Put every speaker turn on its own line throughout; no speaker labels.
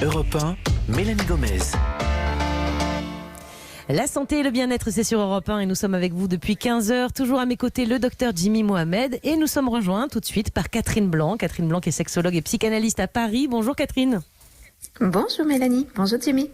Europe 1, Mélanie Gomez.
La santé et le bien-être, c'est sur Europe 1 et nous sommes avec vous depuis 15h. Toujours à mes côtés, le docteur Jimmy Mohamed. Et nous sommes rejoints tout de suite par Catherine Blanc. Catherine Blanc qui est sexologue et psychanalyste à Paris. Bonjour Catherine.
Bonjour Mélanie, bonjour Jimmy.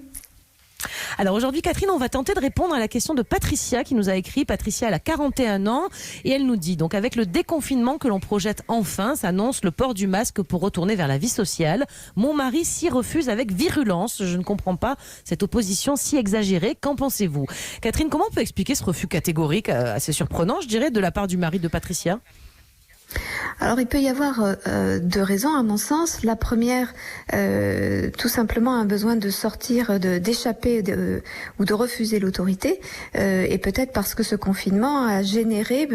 Alors aujourd'hui Catherine, on va tenter de répondre à la question de Patricia qui nous a écrit. Patricia, elle a 41 ans et elle nous dit, donc avec le déconfinement que l'on projette enfin, s'annonce le port du masque pour retourner vers la vie sociale. Mon mari s'y refuse avec virulence. Je ne comprends pas cette opposition si exagérée. Qu'en pensez-vous? Catherine, comment on peut expliquer ce refus catégorique, assez surprenant je dirais, de la part du mari de Patricia?
Alors il peut y avoir deux raisons à mon sens. La première, tout simplement un besoin de sortir, d'échapper ou de refuser l'autorité, et peut-être parce que ce confinement a généré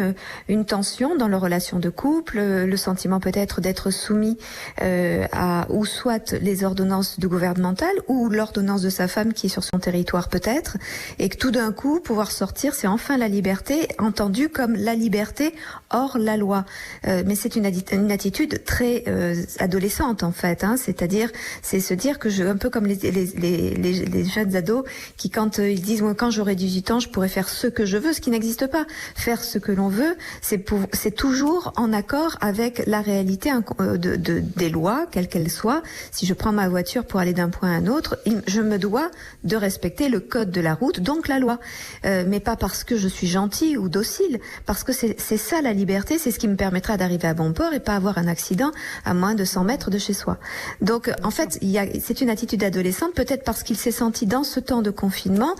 une tension dans leur relation de couple, le sentiment peut-être d'être soumis à ou soit les ordonnances du gouvernemental ou l'ordonnance de sa femme qui est sur son territoire peut-être, et que tout d'un coup pouvoir sortir, c'est enfin la liberté, entendue comme la liberté hors la loi. Mais c'est une attitude très adolescente en fait, hein, c'est-à-dire c'est se dire que un peu comme les jeunes ados qui quand ils disent quand j'aurai 18 ans je pourrai faire ce que je veux, ce qui n'existe pas. Faire ce que l'on veut, c'est toujours en accord avec la réalité des lois, quelles qu'elles soient. Si je prends ma voiture pour aller d'un point à un autre, je me dois de respecter le code de la route, donc la loi, mais pas parce que je suis gentil ou docile, parce que c'est ça la liberté, c'est ce qui me permettra d'arriver à bon port et pas avoir un accident à moins de 100 mètres de chez soi. Donc en fait, c'est une attitude adolescente, peut-être parce qu'il s'est senti dans ce temps de confinement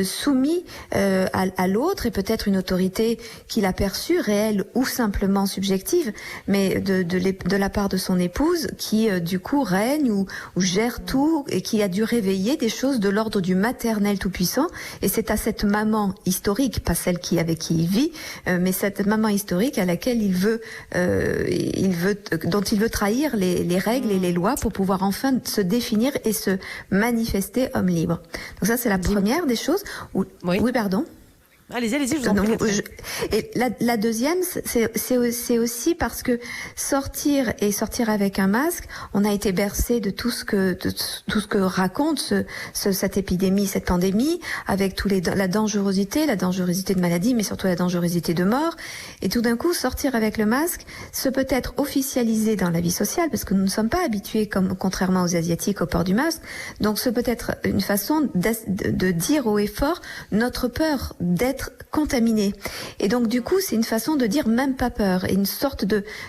soumis à l'autre et peut-être une autorité qu'il a perçue, réelle ou simplement subjective, mais de la part de son épouse qui du coup règne ou gère tout et qui a dû réveiller des choses de l'ordre du maternel tout-puissant. Et c'est à cette maman historique, pas celle avec qui il vit, mais cette maman historique à laquelle dont il veut trahir les règles et les lois pour pouvoir enfin se définir et se manifester homme libre. Donc ça, c'est la première des choses. Oui, pardon.
Allez-y, je vous en prie.
Et la deuxième, c'est aussi parce que sortir avec un masque, on a été bercé de tout ce que raconte cette épidémie, cette pandémie, avec la dangerosité de maladie, mais surtout la dangerosité de mort. Et tout d'un coup, sortir avec le masque, ce peut être officialisé dans la vie sociale, parce que nous ne sommes pas habitués, contrairement aux Asiatiques, au port du masque. Donc, ce peut être une façon de dire haut et fort notre peur d'être contaminé. Et donc du coup, c'est une façon de dire même pas peur et une sorte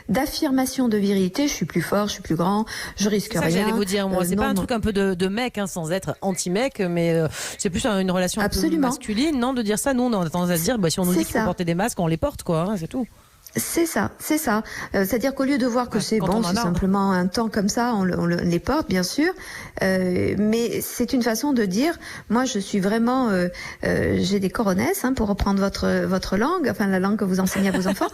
d'affirmation de virilité. Je suis plus fort, je suis plus grand, je risque rien.
C'est ça que j'allais vous dire, moi. C'est pas un truc un peu de mec, hein, sans être anti-mec, mais c'est plus une relation un peu masculine, non, de dire ça. Nous, on a tendance à se dire, si on nous dit qu'il faut porter des masques, on les porte, quoi, hein, c'est tout.
C'est ça. C'est-à-dire qu'au lieu de voir que c'est simplement un temps comme ça, on les porte, bien sûr. Mais c'est une façon de dire, moi, je suis vraiment, j'ai des coronesses, pour reprendre votre langue, enfin la langue que vous enseignez à vos enfants.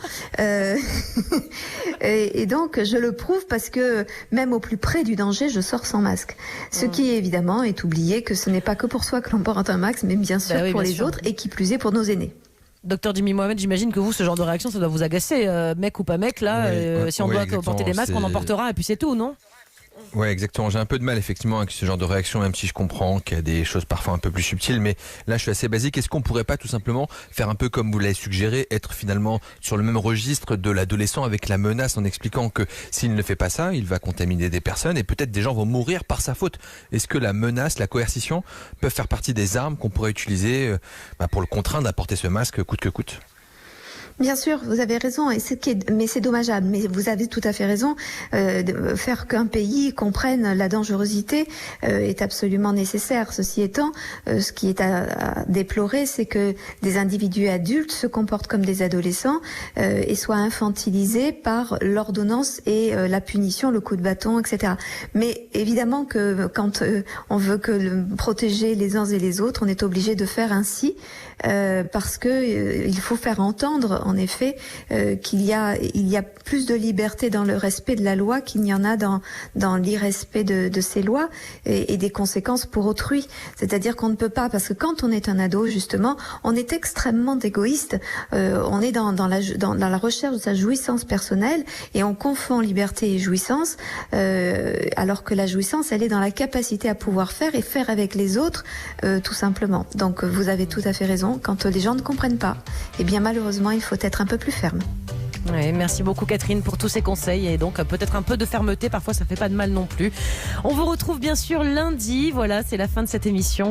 Et donc, je le prouve parce que même au plus près du danger, je sors sans masque. Ce qui, évidemment, est oublié que ce n'est pas que pour soi que l'on porte un masque, mais bien sûr pour les autres et qui plus est pour nos aînés.
Docteur Jimmy Mohamed, j'imagine que vous, ce genre de réaction, ça doit vous agacer. Mec ou pas mec, là, si on doit porter des masques, on en portera et puis c'est tout, non ?
Oui, exactement. J'ai un peu de mal, effectivement, avec ce genre de réaction, même si je comprends qu'il y a des choses parfois un peu plus subtiles. Mais là, je suis assez basique. Est-ce qu'on pourrait pas tout simplement faire un peu comme vous l'avez suggéré, être finalement sur le même registre de l'adolescent avec la menace en expliquant que s'il ne fait pas ça, il va contaminer des personnes et peut-être des gens vont mourir par sa faute. Est-ce que la menace, la coercition peuvent faire partie des armes qu'on pourrait utiliser pour le contraindre à porter ce masque coûte que coûte ?
Bien sûr, vous avez raison, mais c'est dommageable. Mais vous avez tout à fait raison. Faire qu'un pays comprenne la dangerosité est absolument nécessaire. Ceci étant, ce qui est à déplorer, c'est que des individus adultes se comportent comme des adolescents et soient infantilisés par l'ordonnance et la punition, le coup de bâton, etc. Mais évidemment que quand on veut protéger les uns et les autres, on est obligé de faire ainsi. parce que il faut faire entendre, en effet, qu'il y a plus de liberté dans le respect de la loi qu'il n'y en a dans l'irrespect de ces lois et des conséquences pour autrui. C'est-à-dire qu'on ne peut pas, parce que quand on est un ado, justement, on est extrêmement égoïste. On est dans la recherche de sa jouissance personnelle et on confond liberté et jouissance, alors que la jouissance, elle est dans la capacité à pouvoir faire et faire avec les autres, tout simplement. Donc vous avez tout à fait raison. Quand les gens ne comprennent pas, eh bien malheureusement, il faut être un peu plus ferme.
Ouais, merci beaucoup Catherine pour tous ces conseils et donc peut-être un peu de fermeté, parfois ça fait pas de mal non plus. On vous retrouve bien sûr lundi, voilà, c'est la fin de cette émission.